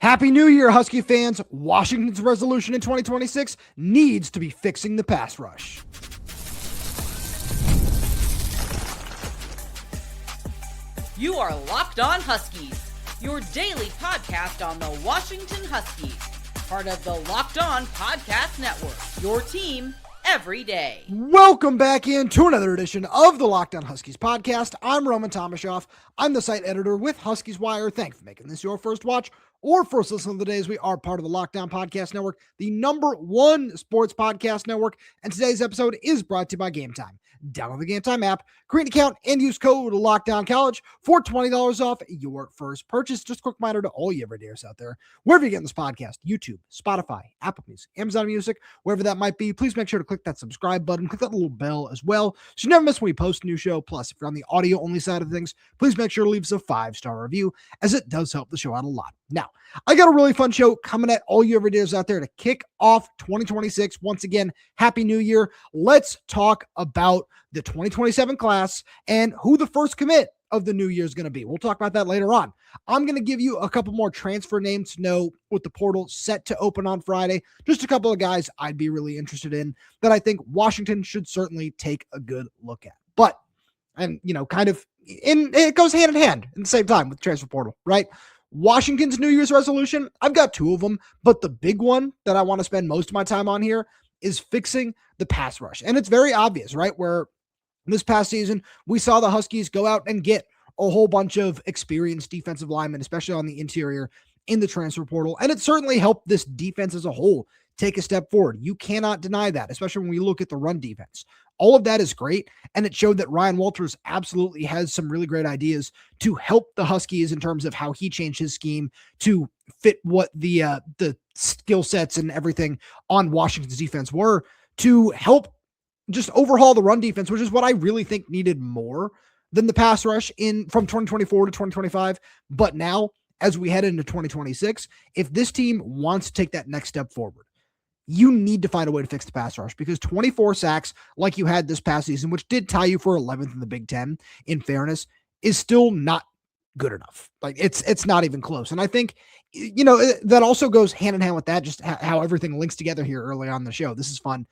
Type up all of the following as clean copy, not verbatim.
Happy New Year, Husky fans. Washington's resolution in 2026 needs to be fixing the pass rush. You are Locked On Huskies, your daily podcast on the Washington Huskies, part of the Locked On Podcast Network, your team every day. Welcome back into another edition of the Locked On Huskies podcast. I'm Roman Tomashoff. I'm the site editor with Huskies Wire. Thanks for making this your first watch or first listen of the day, as we are part of the Locked On Podcast Network, the #1 sports podcast network. And today's episode is brought to you by Game Time. Download the Game Time app, create an account, and use code LOCKDOWNCollege for $20 off your first purchase. Just a quick reminder to all you everydayers out there, wherever you get this podcast, YouTube, Spotify, Apple Music, Amazon Music, wherever that might be, please make sure to click that subscribe button, click that little bell as well, so you never miss when we post a new show. Plus, if you're on the audio-only side of things, please make sure to leave us a 5-star review, as it does help the show out a lot. Now, I got a really fun show coming at all you everydayers out there to kick off 2026. Once again, Happy New Year. Let's talk about the 2027 class and who the first commit of the new year is going to be. We'll talk about that later on. I'm going to give you a couple more transfer names to know with the portal set to open on Friday. Just a couple of guys I'd be really interested in that I think Washington should certainly take a good look at. But, and kind of it goes hand in hand at the same time with transfer portal, right? Washington's New Year's resolution, I've got two of them, but the big one that I want to spend most of my time on here is fixing the pass rush. And it's very obvious, right? Where this past season, we saw the Huskies go out and get a whole bunch of experienced defensive linemen, especially on the interior in the transfer portal. And it certainly helped this defense as a whole take a step forward. You cannot deny that, especially when we look at the run defense. All of that is great, and it showed that Ryan Walters absolutely has some really great ideas to help the Huskies in terms of how he changed his scheme to fit what the skill sets and everything on Washington's defense were to help just overhaul the run defense, which is what I really think needed more than the pass rush from 2024 to 2025. But now, as we head into 2026, if this team wants to take that next step forward, you need to find a way to fix the pass rush, because 24 sacks like you had this past season, which did tie you for 11th in the Big Ten, in fairness, is still not good enough. Like it's not even close. And I think, that also goes hand in hand with that, just how everything links together here early on in the show. This is fun.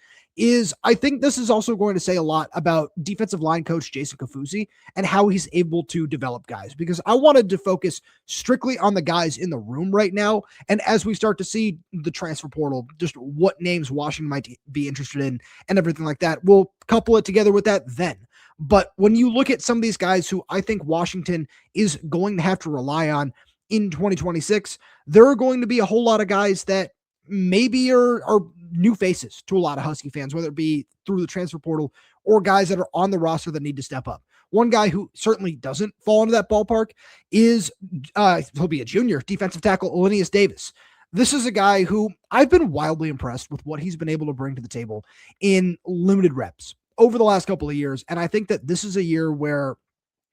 I think this is also going to say a lot about defensive line coach Jason Kaufusi and how he's able to develop guys, because I wanted to focus strictly on the guys in the room right now. And as we start to see the transfer portal, just what names Washington might be interested in and everything like that, we'll couple it together with that then. But when you look at some of these guys who I think Washington is going to have to rely on in 2026, there are going to be a whole lot of guys that maybe are new faces to a lot of Husky fans, whether it be through the transfer portal or guys that are on the roster that need to step up. One guy who certainly doesn't fall into that ballpark is he'll be a junior defensive tackle, Elinneus Davis. This is a guy who I've been wildly impressed with what he's been able to bring to the table in limited reps over the last couple of years. And I think that this is a year where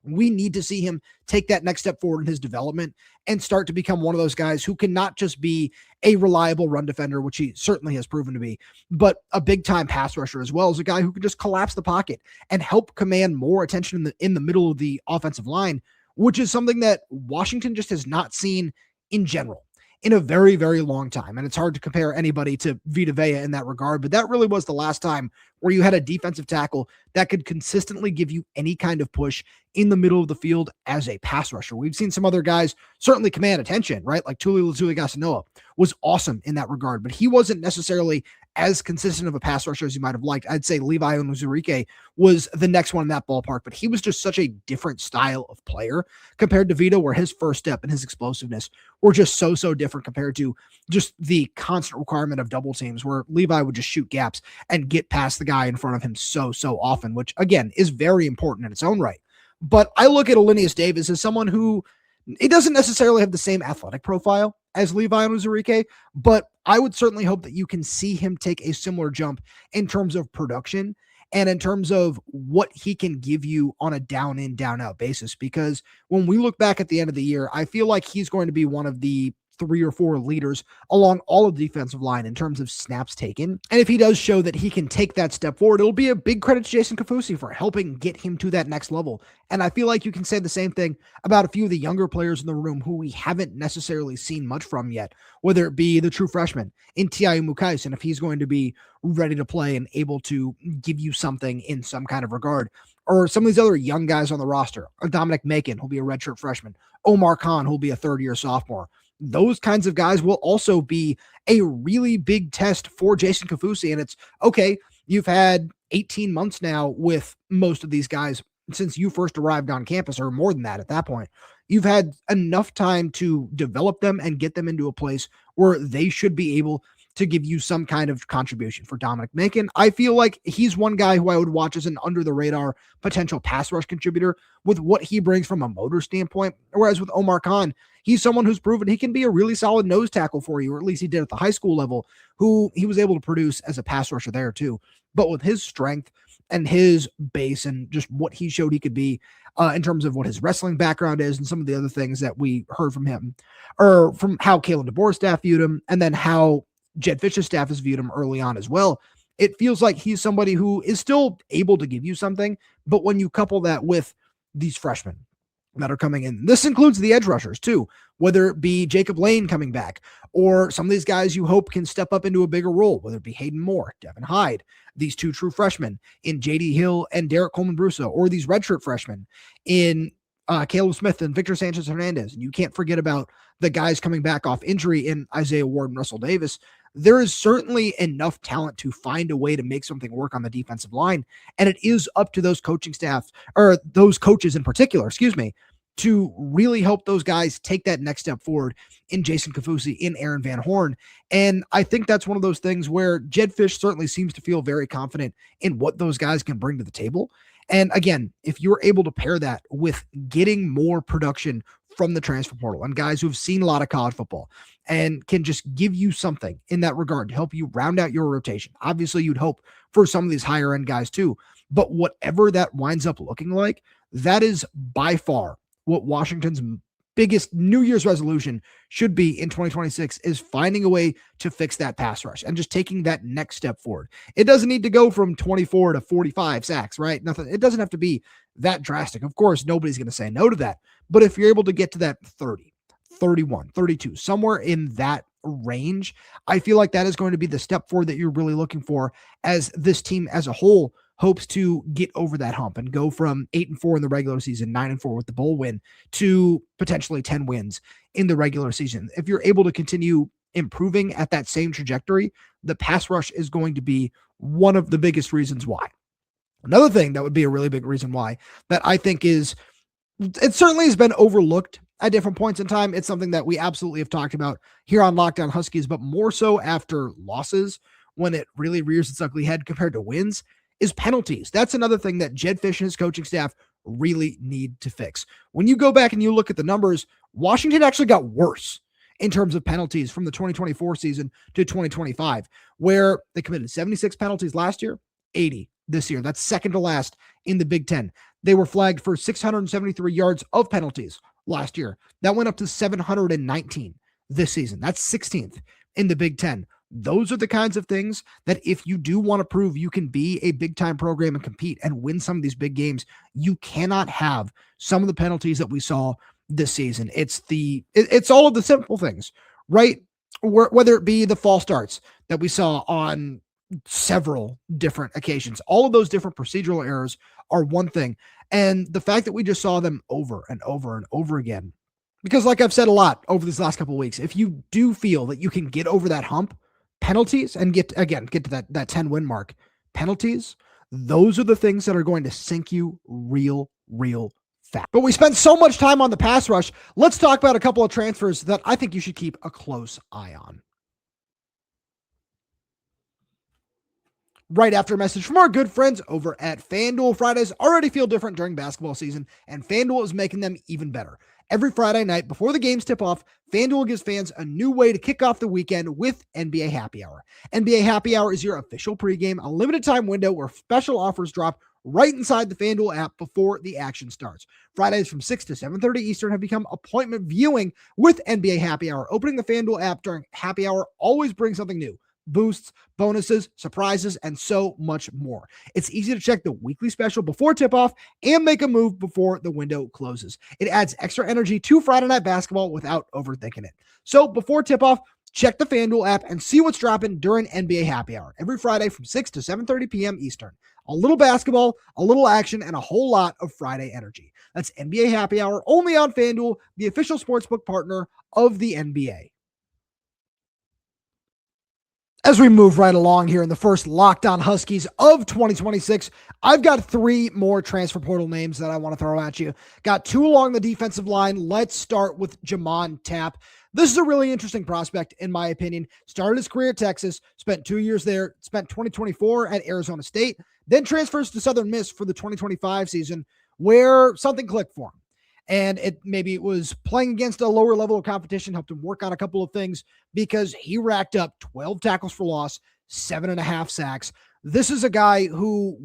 we need to see him take that next step forward in his development and start to become one of those guys who can not just be a reliable run defender, which he certainly has proven to be, but a big time pass rusher as well, as a guy who can just collapse the pocket and help command more attention in the middle of the offensive line, which is something that Washington just has not seen in general in a very, very long time. And it's hard to compare anybody to Vita Vea in that regard, but that really was the last time where you had a defensive tackle that could consistently give you any kind of push in the middle of the field as a pass rusher. We've seen some other guys certainly command attention, right? Like Tuli Letuligasenoa was awesome in that regard, but he wasn't necessarily as consistent of a pass rusher as you might have liked. I'd say Levi Onwuzurike was the next one in that ballpark, but he was just such a different style of player compared to Vita, where his first step and his explosiveness were just so different compared to just the constant requirement of double teams, where Levi would just shoot gaps and get past the guy in front of him so often, which again is very important in its own right. But I look at Elinneus Davis as someone who, it doesn't necessarily have the same athletic profile as Levi Onwuzurike, but I would certainly hope that you can see him take a similar jump in terms of production and in terms of what he can give you on a down in, down out basis. Because when we look back at the end of the year, I feel like he's going to be one of the 3 or 4 leaders along all of the defensive line in terms of snaps taken. And if he does show that he can take that step forward, it'll be a big credit to Jason Kaufusi for helping get him to that next level. And I feel like you can say the same thing about a few of the younger players in the room who we haven't necessarily seen much from yet, whether it be the true freshman in Tiayu Mukaisen, if he's going to be ready to play and able to give you something in some kind of regard, or some of these other young guys on the roster, Dominic Macon, who'll be a redshirt freshman, Omar Khan, who'll be a third-year sophomore. Those kinds of guys will also be a really big test for Jason Kaufusi. And it's, okay, you've had 18 months now with most of these guys since you first arrived on campus, or more than that at that point. You've had enough time to develop them and get them into a place where they should be able to give you some kind of contribution. For Dominic Macon, I feel like he's one guy who I would watch as an under-the-radar potential pass rush contributor with what he brings from a motor standpoint. Whereas with Omar Khan, he's someone who's proven he can be a really solid nose tackle for you, or at least he did at the high school level, who he was able to produce as a pass rusher there too. But with his strength and his base and just what he showed he could be in terms of what his wrestling background is and some of the other things that we heard from him, or from how Kalen DeBoer's staff viewed him, and then how Jedd Fisch's staff has viewed him early on as well, it feels like he's somebody who is still able to give you something. But when you couple that with these freshmen that are coming in, this includes the edge rushers too, whether it be Jacob Lane coming back, or some of these guys you hope can step up into a bigger role, whether it be Hayden Moore, Devin Hyde, these 2 true freshmen in J.D. Hill and Derek Colman-Brusa, or these redshirt freshmen in Caleb Smith and Victor Sanchez-Hernandez. And you can't forget about the guys coming back off injury in Isaiah Ward and Russell Davis. There is certainly enough talent to find a way to make something work on the defensive line. And it is up to those coaching staff, or those coaches in particular, to really help those guys take that next step forward in Jason Kaufusi, in Aaron Van Horn. And I think that's one of those things where Jedd Fisch certainly seems to feel very confident in what those guys can bring to the table. And again, if you're able to pair that with getting more production from the transfer portal and guys who've seen a lot of college football and can just give you something in that regard to help you round out your rotation. Obviously, you'd hope for some of these higher end guys too, but whatever that winds up looking like, that is by far what Washington's biggest New Year's resolution should be in 2026, is finding a way to fix that pass rush and just taking that next step forward. It doesn't need to go from 24 to 45 sacks, right? Nothing. It doesn't have to be that drastic. Of course, nobody's going to say no to that. But if you're able to get to that 30, 31, 32, somewhere in that range, I feel like that is going to be the step forward that you're really looking for as this team as a whole hopes to get over that hump and go from 8-4 in the regular season, 9-4 with the bowl win, to potentially 10 wins in the regular season. If you're able to continue improving at that same trajectory, the pass rush is going to be one of the biggest reasons why. Another thing that would be a really big reason why, that I think is, it certainly has been overlooked at different points in time. It's something that we absolutely have talked about here on Locked On Huskies, but more so after losses, when it really rears its ugly head compared to wins, is penalties. That's another thing that Jedd Fisch and his coaching staff really need to fix. When you go back and you look at the numbers, Washington actually got worse in terms of penalties from the 2024 season to 2025, where they committed 76 penalties last year, 80 this year. That's second to last in the Big Ten. They were flagged for 673 yards of penalties last year. That went up to 719 this season. That's 16th in the Big Ten. Those are the kinds of things that if you do want to prove you can be a big time program and compete and win some of these big games, you cannot have some of the penalties that we saw this season. It's all of the simple things, right? Whether it be the false starts that we saw on several different occasions, all of those different procedural errors are one thing. And the fact that we just saw them over and over and over again, because like I've said a lot over these last couple of weeks, if you do feel that you can get over that hump, penalties, and get to that 10 win mark, penalties, those are the things that are going to sink you real fast. But we spent so much time on the pass rush. Let's talk about a couple of transfers that I think you should keep a close eye on. Right after a message from our good friends over at FanDuel. Fridays already feel different during basketball season, and FanDuel is making them even better. Every Friday night before the games tip off, FanDuel gives fans a new way to kick off the weekend with NBA Happy Hour. NBA Happy Hour is your official pregame, a limited time window where special offers drop right inside the FanDuel app before the action starts. Fridays from 6 to 7:30 Eastern have become appointment viewing with NBA Happy Hour. Opening the FanDuel app during happy hour always brings something new. Boosts, bonuses, surprises, and so much more. It's easy to check the weekly special before tip-off and make a move before the window closes. It adds extra energy to Friday Night Basketball without overthinking it. So before tip-off, check the FanDuel app and see what's dropping during NBA Happy Hour every Friday from 6 to 7:30 p.m. Eastern. A little basketball, a little action, and a whole lot of Friday energy. That's NBA Happy Hour only on FanDuel, the official sportsbook partner of the NBA. As we move right along here in the first Locked On Huskies of 2026, I've got 3 more transfer portal names that I want to throw at you. Got 2 along the defensive line. Let's start with Jamon Tapp. This is a really interesting prospect, in my opinion. Started his career at Texas, spent 2 years there, spent 2024 at Arizona State, then transfers to Southern Miss for the 2025 season, where something clicked for him. And it was playing against a lower level of competition, helped him work on a couple of things because he racked up 12 tackles for loss, 7.5 sacks. This is a guy who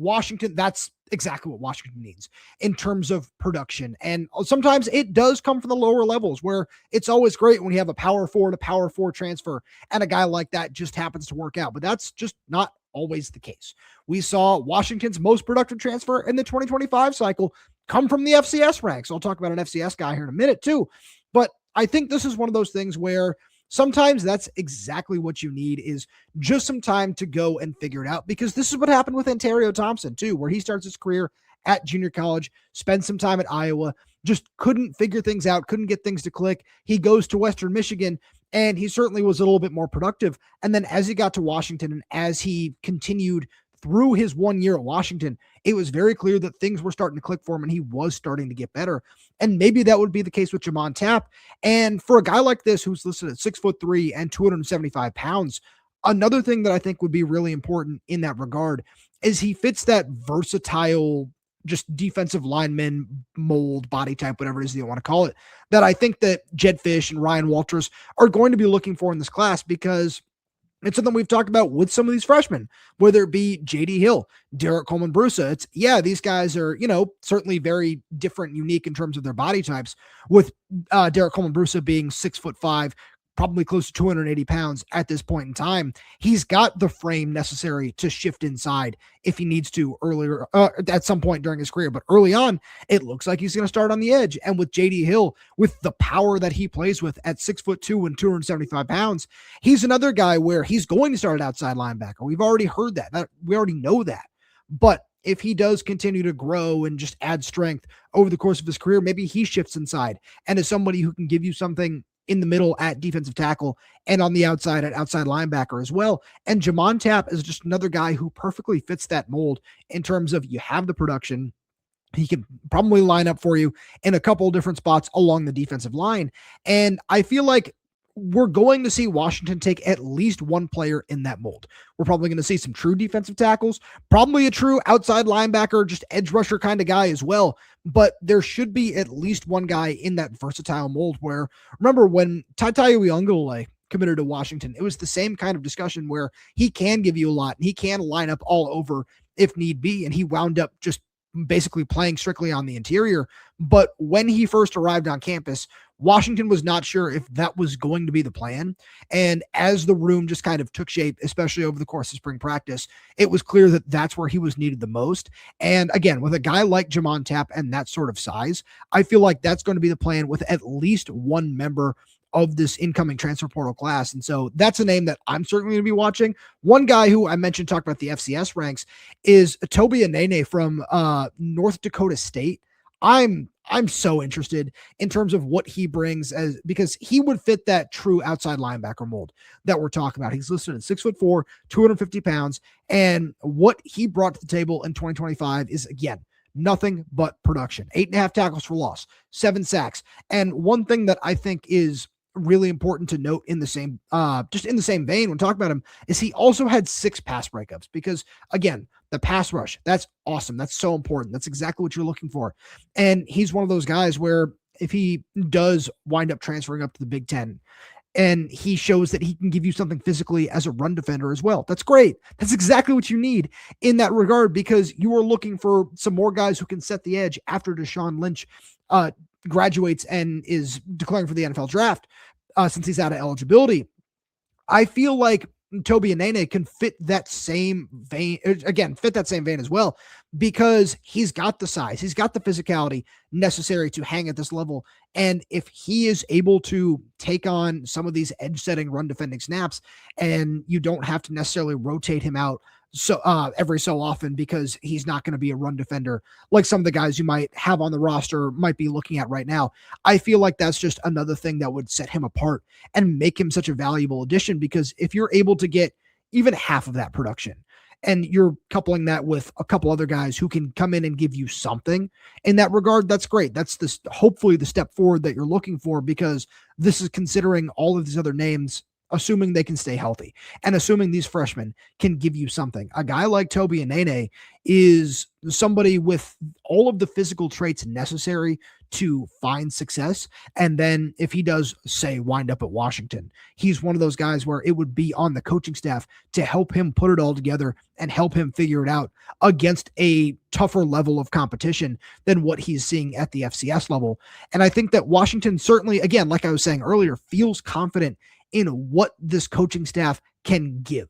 that's exactly what Washington needs in terms of production. And sometimes it does come from the lower levels where it's always great when you have a power forward transfer and a guy like that just happens to work out. But that's just not always the case. We saw Washington's most productive transfer in the 2025 cycle come from the FCS ranks. I'll talk about an FCS guy here in a minute too. But I think this is one of those things where sometimes that's exactly what you need, is just some time to go and figure it out, because this is what happened with Ontario Thompson too, where he starts his career at junior college, spends some time at Iowa, just couldn't figure things out, couldn't get things to click. He goes to Western Michigan, and he certainly was a little bit more productive. And then as he got to Washington and as he continued through his 1 year at Washington, it was very clear that things were starting to click for him and he was starting to get better. And maybe that would be the case with Jamon Tapp. And for a guy like this, who's listed at 6'3" and 275 pounds, another thing that I think would be really important in that regard is he fits that versatile, just defensive lineman mold, body type, whatever it is that you want to call it, that I think that Jedd Fisch and Ryan Walters are going to be looking for in this class, because it's something we've talked about with some of these freshmen, whether it be J.D. Hill, Derek Colman-Brusa. These guys are, certainly very different, unique in terms of their body types, with Derek Colman-Brusa being 6'5", probably close to 280 pounds at this point in time. He's got the frame necessary to shift inside if he needs to earlier at some point during his career. But early on, it looks like he's going to start on the edge. And with J.D. Hill, with the power that he plays with at 6'2" and 275 pounds, he's another guy where he's going to start at outside linebacker. We've already heard that. We already know that. But if he does continue to grow and just add strength over the course of his career, maybe he shifts inside and is somebody who can give you something in the middle at defensive tackle and on the outside at outside linebacker as well. And Jamon Tapp is just another guy who perfectly fits that mold in terms of you have the production. He can probably line up for you in a couple of different spots along the defensive line. And I feel like we're going to see Washington take at least one player in that mold. We're probably going to see some true defensive tackles, probably a true outside linebacker, just edge rusher kind of guy as well. But there should be at least one guy in that versatile mold where, remember when Taitayu Iungule committed to Washington, it was the same kind of discussion where he can give you a lot and he can line up all over if need be. And he wound up just basically playing strictly on the interior. But when he first arrived on campus, Washington was not sure if that was going to be the plan. And as the room just kind of took shape, especially over the course of spring practice, it was clear that that's where he was needed the most. And again, with a guy like Jamon Tapp and that sort of size, I feel like that's going to be the plan with at least one member of this incoming transfer portal class. And so that's a name that I'm certainly going to be watching. One guy who I mentioned, talked about the FCS ranks, is Toby Anene from North Dakota State. I'm so interested in terms of what he brings, because he would fit that true outside linebacker mold that we're talking about. He's listed at 6'4", 250 pounds. And what he brought to the table in 2025 is, again, nothing but production. 8.5 tackles for loss, 7 sacks. And one thing that I think is really important to note in the same, just in the same vein when talking about him, is he also had 6 pass breakups, because again, the pass rush, that's awesome. That's so important. That's exactly what you're looking for. And he's one of those guys where if he does wind up transferring up to the Big Ten, and he shows that he can give you something physically as a run defender as well. That's great. That's exactly what you need in that regard, because you are looking for some more guys who can set the edge after Deshaun Lynch graduates and is declaring for the NFL draft since he's out of eligibility. I feel like Toby Anene can fit that same vein as well, because he's got the size, he's got the physicality necessary to hang at this level. And if he is able to take on some of these edge setting run defending snaps, and you don't have to necessarily rotate him out every so often, because he's not going to be a run defender like some of the guys you might have on the roster might be looking at right now. I feel like that's just another thing that would set him apart and make him such a valuable addition, because if you're able to get even half of that production, and you're coupling that with a couple other guys who can come in and give you something in that regard, that's great. That's hopefully the step forward that you're looking for, because this is considering all of these other names, assuming they can stay healthy and assuming these freshmen can give you something. A guy like Toby Anene is somebody with all of the physical traits necessary to find success. And then if he does, say, wind up at Washington, he's one of those guys where it would be on the coaching staff to help him put it all together and help him figure it out against a tougher level of competition than what he's seeing at the FCS level. And I think that Washington certainly, again, like I was saying earlier, feels confident in what this coaching staff can give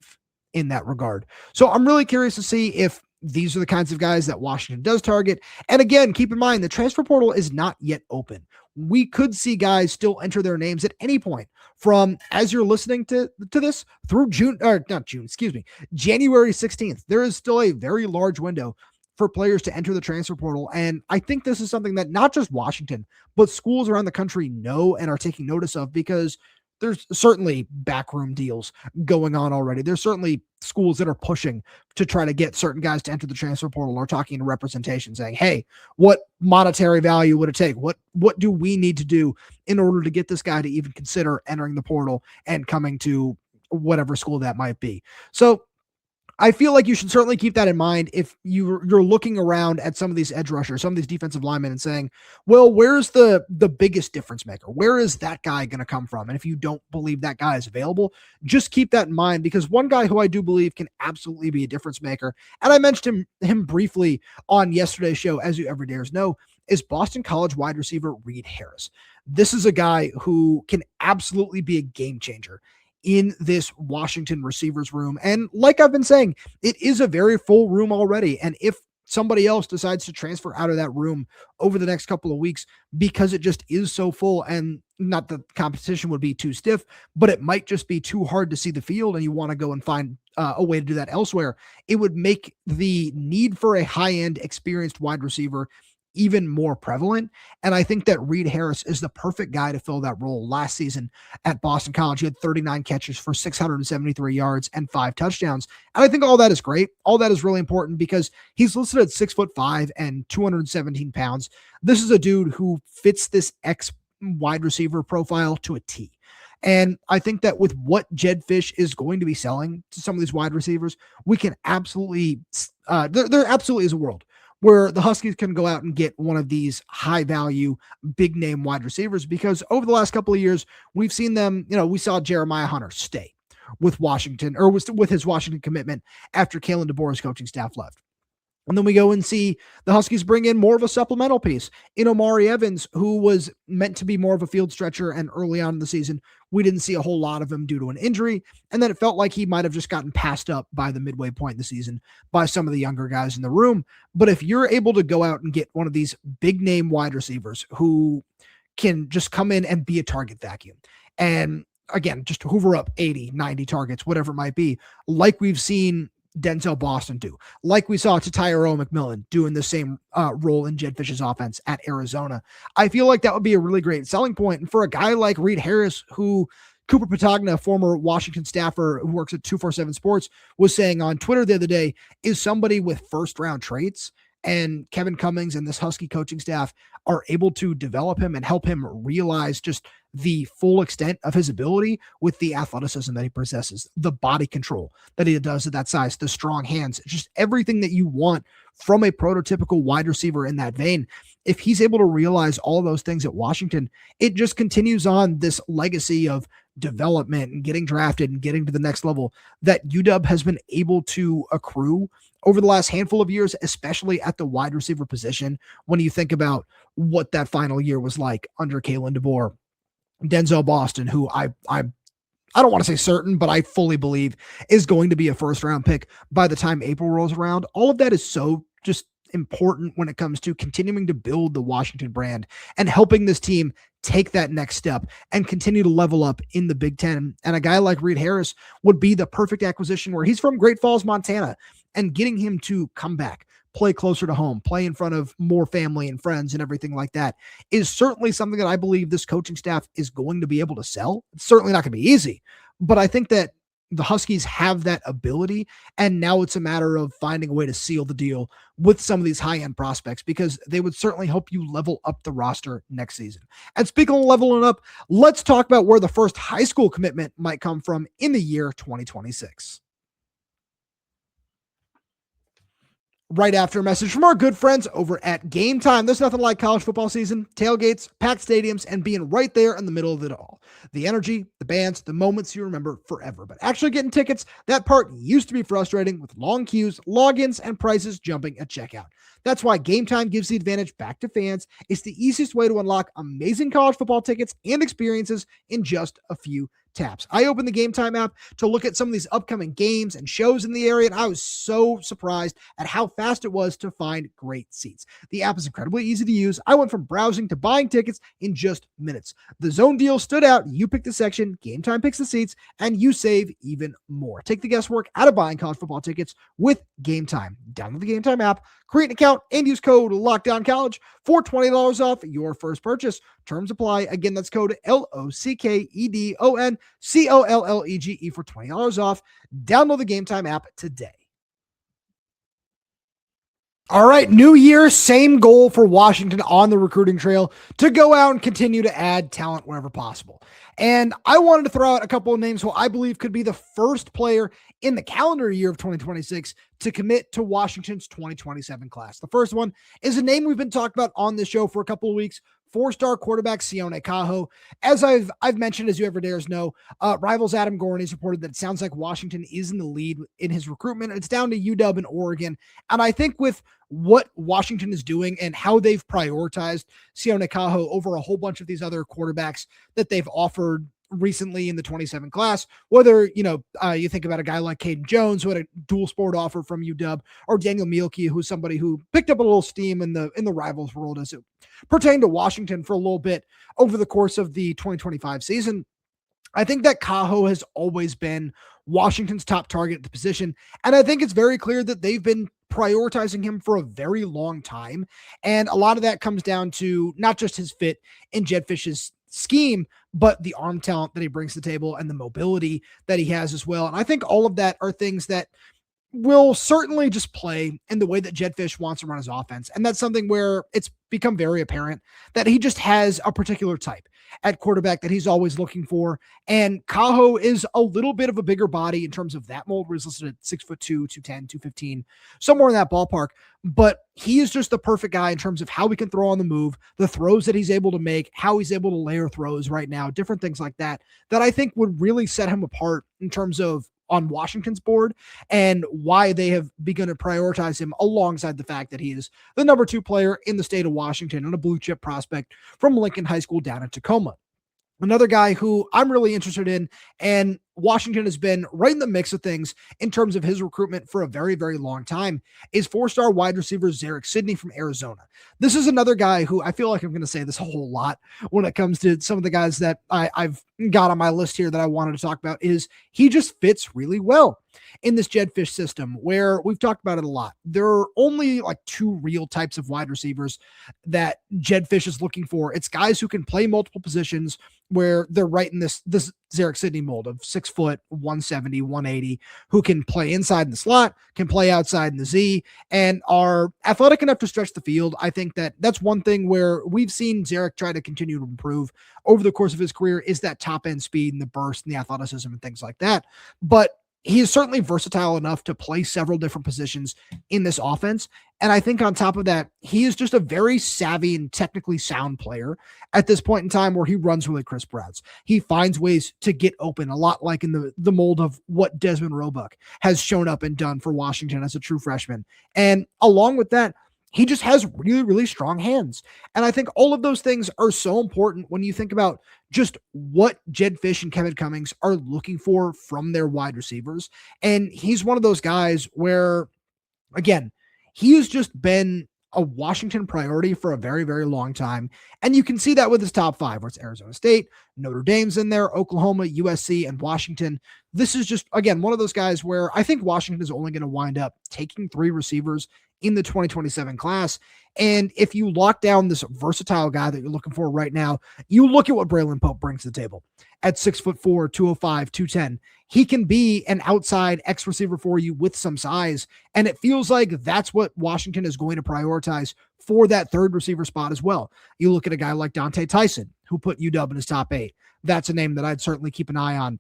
in that regard. So I'm really curious to see if these are the kinds of guys that Washington does target. And again, keep in mind, the transfer portal is not yet open. We could see guys still enter their names at any point from, as you're listening to this, through January 16th. There is still a very large window for players to enter the transfer portal. And I think this is something that not just Washington, but schools around the country know and are taking notice of, because there's certainly backroom deals going on already. There's certainly schools that are pushing to try to get certain guys to enter the transfer portal, or talking to representation saying, hey, what monetary value would it take? What do we need to do in order to get this guy to even consider entering the portal and coming to whatever school that might be? So I feel like you should certainly keep that in mind if you're looking around at some of these edge rushers, some of these defensive linemen, and saying, well, where's the biggest difference maker? Where is that guy going to come from? And if you don't believe that guy is available, just keep that in mind, because one guy who I do believe can absolutely be a difference maker, and I mentioned him briefly on yesterday's show, as you every dares know, is Boston College wide receiver Reed Harris. This is a guy who can absolutely be a game changer in this Washington receivers room. And like I've been saying, it is a very full room already. And if somebody else decides to transfer out of that room over the next couple of weeks, because it just is so full, and not that competition would be too stiff, but it might just be too hard to see the field and you want to go and find a way to do that elsewhere, it would make the need for a high-end experienced wide receiver even more prevalent. And I think that Reed Harris is the perfect guy to fill that role. Last season at Boston College, he had 39 catches for 673 yards and 5 touchdowns. And I think all that is great. All that is really important, because he's listed at 6'5" and 217 pounds. This is a dude who fits this X wide receiver profile to a T. And I think that with what Jedd Fisch is going to be selling to some of these wide receivers, we can absolutely, there absolutely is a world where the Huskies can go out and get one of these high value, big name wide receivers, because over the last couple of years, we've seen them, we saw Jeremiah Hunter stay with Washington, or with his Washington commitment after Kalen DeBoer's coaching staff left. And then we go and see the Huskies bring in more of a supplemental piece in Omari Evans, who was meant to be more of a field stretcher. And early on in the season, we didn't see a whole lot of him due to an injury. And then it felt like he might have just gotten passed up by the midway point in the season by some of the younger guys in the room. But if you're able to go out and get one of these big name wide receivers who can just come in and be a target vacuum, and again, just hoover up 80, 90 targets, whatever it might be, like we've seen Denzel Boston do, like we saw Tatiro McMillan doing the same role in Jedd Fisch's offense at Arizona, I feel like that would be a really great selling point. And for a guy like Reed Harris, who Cooper Patagna, former Washington staffer who works at 247 Sports, was saying on Twitter the other day, is somebody with first round traits, and Kevin Cummings and this Husky coaching staff are able to develop him and help him realize just the full extent of his ability with the athleticism that he possesses, the body control that he does at that size, the strong hands, just everything that you want from a prototypical wide receiver in that vein. If he's able to realize all those things at Washington, it just continues on this legacy of development and getting drafted and getting to the next level that UW has been able to accrue over the last handful of years, especially at the wide receiver position. When you think about what that final year was like under Kalen DeBoer, Denzel Boston, who I don't want to say certain, but I fully believe is going to be a first round pick by the time April rolls around. All of that is so just important when it comes to continuing to build the Washington brand and helping this team take that next step and continue to level up in the Big Ten. And a guy like Reed Harris would be the perfect acquisition, where he's from Great Falls, Montana, and getting him to come back, play closer to home, play in front of more family and friends and everything like that is certainly something that I believe this coaching staff is going to be able to sell. It's certainly not going to be easy, but I think that the Huskies have that ability, and now it's a matter of finding a way to seal the deal with some of these high-end prospects, because they would certainly help you level up the roster next season. And speaking of leveling up, let's talk about where the first high school commitment might come from in the year 2026. Right after a message from our good friends over at Game Time. There's nothing like college football season, tailgates, packed stadiums, and being right there in the middle of it all. The energy, the bands, the moments you remember forever. But actually getting tickets, that part used to be frustrating with long queues, logins, and prices jumping at checkout. That's why Game Time gives the advantage back to fans. It's the easiest way to unlock amazing college football tickets and experiences in just a few taps. I opened the Game Time app to look at some of these upcoming games and shows in the area, and I was so surprised at how fast it was to find great seats. The app is incredibly easy to use. I went from browsing to buying tickets in just minutes. The zone deal stood out. You pick the section, Game Time picks the seats, and you save even more. Take the guesswork out of buying college football tickets with Game Time. Download the Game Time app, create an account, and use code LOCKDOWNCollege for $20 off your first purchase. Terms apply. Again, that's code LOCKEDONCOLLEGE for $20 off. Download the Game Time app today. All right, new year, same goal for Washington on the recruiting trail, to go out and continue to add talent wherever possible. And I wanted to throw out a couple of names who I believe could be the first player in the calendar year of 2026 to commit to Washington's 2027 class. The first one is a name we've been talking about on this show for a couple of weeks. Four-star quarterback Sione Kaho. As I've mentioned, as you ever dares know, Rivals Adam Gorney has reported that it sounds like Washington is in the lead in his recruitment. It's down to UW and Oregon. And I think with what Washington is doing and how they've prioritized Sione Kaho over a whole bunch of these other quarterbacks that they've offered recently in the 27 class, whether, you think about a guy like Caden Jones, who had a dual sport offer from UW, or Daniel Mielke, who's somebody who picked up a little steam in the Rivals world as it pertained to Washington for a little bit over the course of the 2025 season. I think that Kaho has always been Washington's top target at the position, and I think it's very clear that they've been prioritizing him for a very long time. And a lot of that comes down to not just his fit in Jedd Fisch's scheme, but the arm talent that he brings to the table and the mobility that he has as well. And I think all of that are things that will certainly just play in the way that Jedd Fisch wants to run his offense. And that's something where it's become very apparent that he just has a particular type at quarterback that he's always looking for. And Kaho is a little bit of a bigger body in terms of that mold, where he's listed at 6'2", 210, 215, somewhere in that ballpark. But he is just the perfect guy in terms of how he can throw on the move, the throws that he's able to make, how he's able to layer throws right now, different things like that I think would really set him apart in terms of on Washington's board, and why they have begun to prioritize him alongside the fact that he is the number 2 player in the state of Washington and a blue chip prospect from Lincoln High School down in Tacoma. Another guy who I'm really interested in, and Washington has been right in the mix of things in terms of his recruitment for a very, very long time, is 4-star wide receiver Zerek Sidney from Arizona. This is another guy who I feel like I'm going to say this a whole lot when it comes to some of the guys that I've got on my list here that I wanted to talk about. Is he just fits really well in this Jedd Fisch system, where we've talked about it a lot. There are only like 2 real types of wide receivers that Jedd Fisch is looking for. It's guys who can play multiple positions, where they're right in this Zerek Sidney mold of 6 foot, 170, 180, who can play inside in the slot, can play outside in the Z, and are athletic enough to stretch the field. I think that that's one thing where we've seen Zerek try to continue to improve over the course of his career, is that top end speed and the burst and the athleticism and things like that. But he is certainly versatile enough to play several different positions in this offense. And I think on top of that, he is just a very savvy and technically sound player at this point in time where he runs really crisp routes. He finds ways to get open, a lot like in the mold of what Desmond Roebuck has shown up and done for Washington as a true freshman. And along with that, he just has really, really strong hands. And I think all of those things are so important when you think about just what Jedd Fisch and Kevin Cummings are looking for from their wide receivers. And he's one of those guys where, again, he has just been a Washington priority for a very, very long time. And you can see that with his top five, where it's Arizona State, Notre Dame's in there, Oklahoma, USC, and Washington. This is just, again, one of those guys where I think Washington is only going to wind up taking 3 receivers in the 2027 class. And if you lock down this versatile guy that you're looking for right now, you look at what Braylon Pope brings to the table at 6'4", 205, 210. He can be an outside X receiver for you with some size. And it feels like that's what Washington is going to prioritize for that third receiver spot as well. You look at a guy like Dante Tyson, who put UW in his top 8. That's a name that I'd certainly keep an eye on.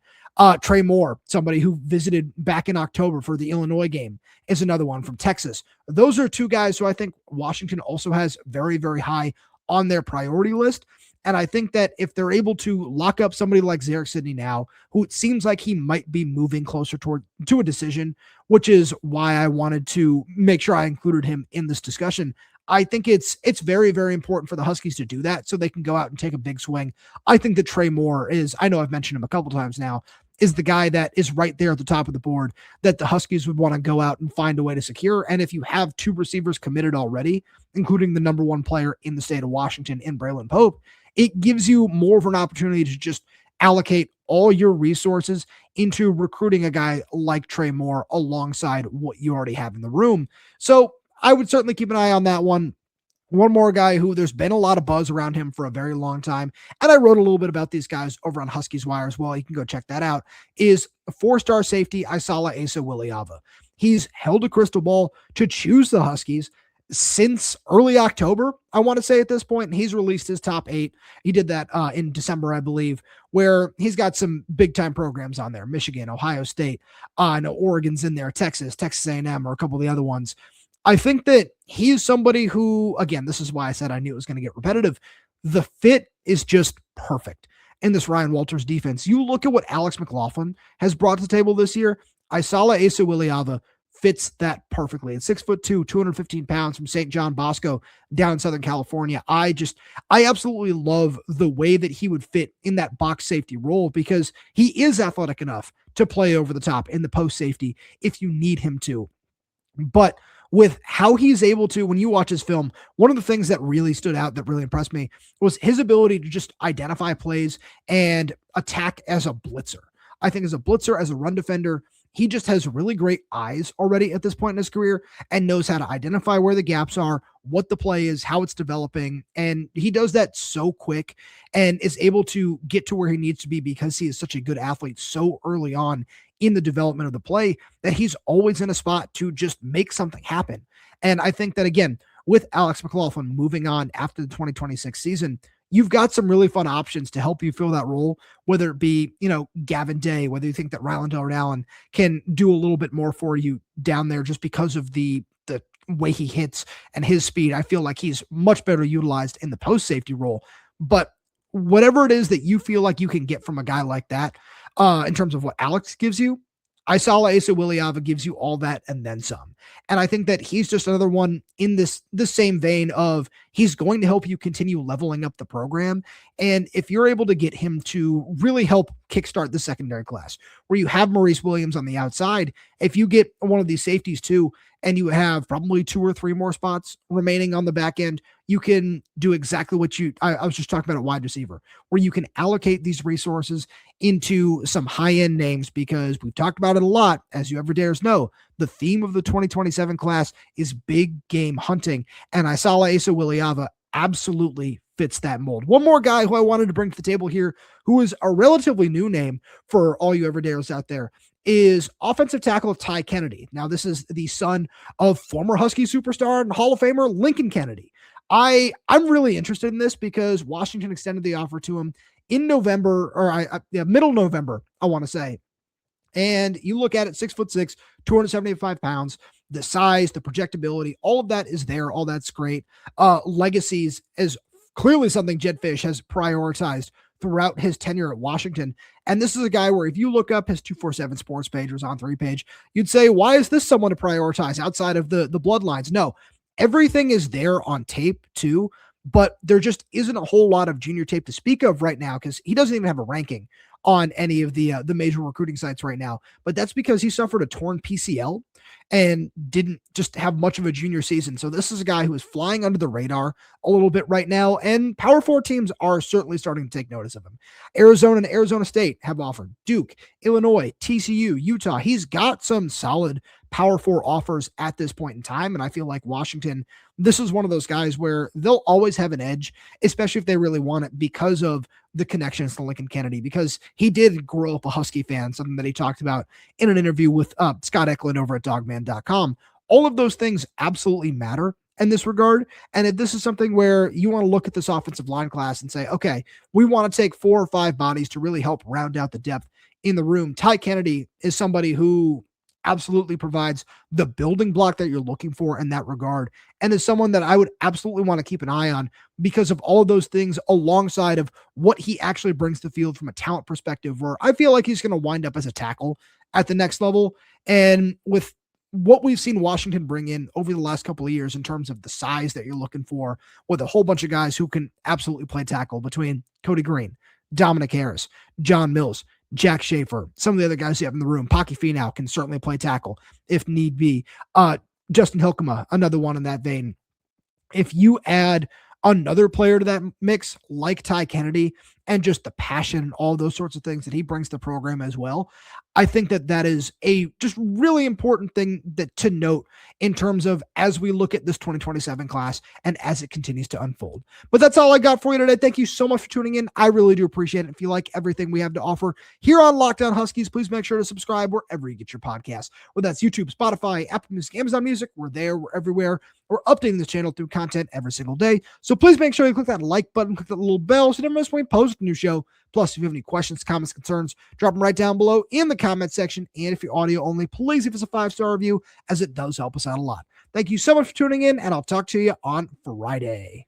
Trey Moore, somebody who visited back in October for the Illinois game, is another one from Texas. Those are 2 guys who I think Washington also has very, very high on their priority list. And I think that if they're able to lock up somebody like Zerek Sidney now, who it seems like he might be moving closer to a decision, which is why I wanted to make sure I included him in this discussion. I think it's very, very important for the Huskies to do that so they can go out and take a big swing. I think that Trey Moore is, I know I've mentioned him a couple times now, is the guy that is right there at the top of the board that the Huskies would want to go out and find a way to secure. And if you have 2 receivers committed already, including the number 1 player in the state of Washington in Braylon Pope, it gives you more of an opportunity to just allocate all your resources into recruiting a guy like Trey Moore alongside what you already have in the room. So I would certainly keep an eye on that one. One more guy who there's been a lot of buzz around him for a very long time, and I wrote a little bit about these guys over on Huskies Wire as well. You can go check that out, is 4-star safety Isala Aisa Wily-Ava. He's held a crystal ball to choose the Huskies since early October, I want to say at this point, and he's released his top 8. He did that in December, I believe, where he's got some big time programs on there. Michigan, Ohio State, I know Oregon's in there, Texas A&M, or a couple of the other ones. I think that he is somebody who, again, this is why I said I knew it was going to get repetitive. The fit is just perfect in this Ryan Walters defense. You look at what Alex McLaughlin has brought to the table this year. Isala Aisa Wily-Ava fits that perfectly. At 6'2", 215 pounds from St. John Bosco down in Southern California. I absolutely love the way that he would fit in that box safety role because he is athletic enough to play over the top in the post safety if you need him to. But with how he's able to, when you watch his film, one of the things that really stood out, that really impressed me, was his ability to just identify plays and attack as a blitzer. I think as a blitzer, as a run defender, he just has really great eyes already at this point in his career and knows how to identify where the gaps are, what the play is, how it's developing. And he does that so quick and is able to get to where he needs to be because he is such a good athlete so early on in the development of the play that he's always in a spot to just make something happen. And I think that, again, with Alex McLaughlin moving on after the 2026 season, you've got some really fun options to help you fill that role, whether it be, Gavin Day, whether you think that Ryland Allen can do a little bit more for you down there just because of the way he hits and his speed. I feel like he's much better utilized in the post safety role. But whatever it is that you feel like you can get from a guy like that, in terms of what Alex gives you, Isala Aisa Wily-Ava gives you all that and then some. And I think that he's just another one in this same vein of he's going to help you continue leveling up the program. And if you're able to get him to really help kickstart the secondary class, where you have Maurice Williams on the outside, if you get one of these safeties too, and you have probably 2 or 3 more spots remaining on the back end, you can do exactly what I was just talking about at wide receiver, where you can allocate these resources into some high-end names, because we've talked about it a lot, as you ever dares know. The theme of the 2027 class is big game hunting, and Isala Aisa Wily-Ava absolutely fits that mold. One more guy who I wanted to bring to the table here, who is a relatively new name for all you ever dares out there, is offensive tackle Ty Kennedy. Now, this is the son of former Husky superstar and Hall of Famer Lincoln Kennedy. I'm really interested in this because Washington extended the offer to him in November, or middle November, I want to say. And you look at it, 6'6", 275 pounds, the size, the projectability, all of that is there. All that's great. Legacies is clearly something Jedd Fisch has prioritized throughout his tenure at Washington. And this is a guy where if you look up his 247 sports page or his On3 page, you'd say, why is this someone to prioritize outside of the bloodlines? No, everything is there on tape too, but there just isn't a whole lot of junior tape to speak of right now because he doesn't even have a ranking on any of the major recruiting sites right now. But that's because he suffered a torn PCL and didn't just have much of a junior season. So this is a guy who is flying under the radar a little bit right now, and Power 4 teams are certainly starting to take notice of him. Arizona and Arizona State have offered, Duke, Illinois, TCU, Utah. He's got some solid Power 4 offers at this point in time, and I feel like Washington, this is one of those guys where they'll always have an edge, especially if they really want it, because of the connections to Lincoln Kennedy, because he did grow up a Husky fan, something that he talked about in an interview with Scott Eklund over at dogman.com. All of those things absolutely matter in this regard. And if this is something where you want to look at this offensive line class and say, okay, we want to take 4 or 5 bodies to really help round out the depth in the room, Ty Kennedy is somebody who absolutely provides the building block that you're looking for in that regard, and is someone that I would absolutely want to keep an eye on because of all of those things alongside of what he actually brings to the field from a talent perspective, where I feel like he's going to wind up as a tackle at the next level. And with what we've seen Washington bring in over the last couple of years in terms of the size that you're looking for, with a whole bunch of guys who can absolutely play tackle between Cody Green, Dominic Harris, John Mills, Jack Schaefer, some of the other guys you have in the room. Pocky Finau can certainly play tackle if need be. Justin Hilkema, another one in that vein. If you add another player to that mix, like Ty Kennedy, and just the passion and all those sorts of things that he brings to the program as well, I think that that is a just really important thing that to note in terms of as we look at this 2027 class and as it continues to unfold. But that's all I got for you today. Thank you so much for tuning in. I really do appreciate it. If you like everything we have to offer here on Locked On Huskies, please make sure to subscribe wherever you get your podcasts. Whether that's YouTube, Spotify, Apple Music, Amazon Music, we're there, we're everywhere. We're updating this channel through content every single day. So please make sure you click that like button, click that little bell so you never miss when we post a new show. Plus, if you have any questions, comments, concerns, drop them right down below in the comment section. And if you're audio only, please give us a 5-star review, as it does help us out a lot. Thank you so much for tuning in, and I'll talk to you on Friday.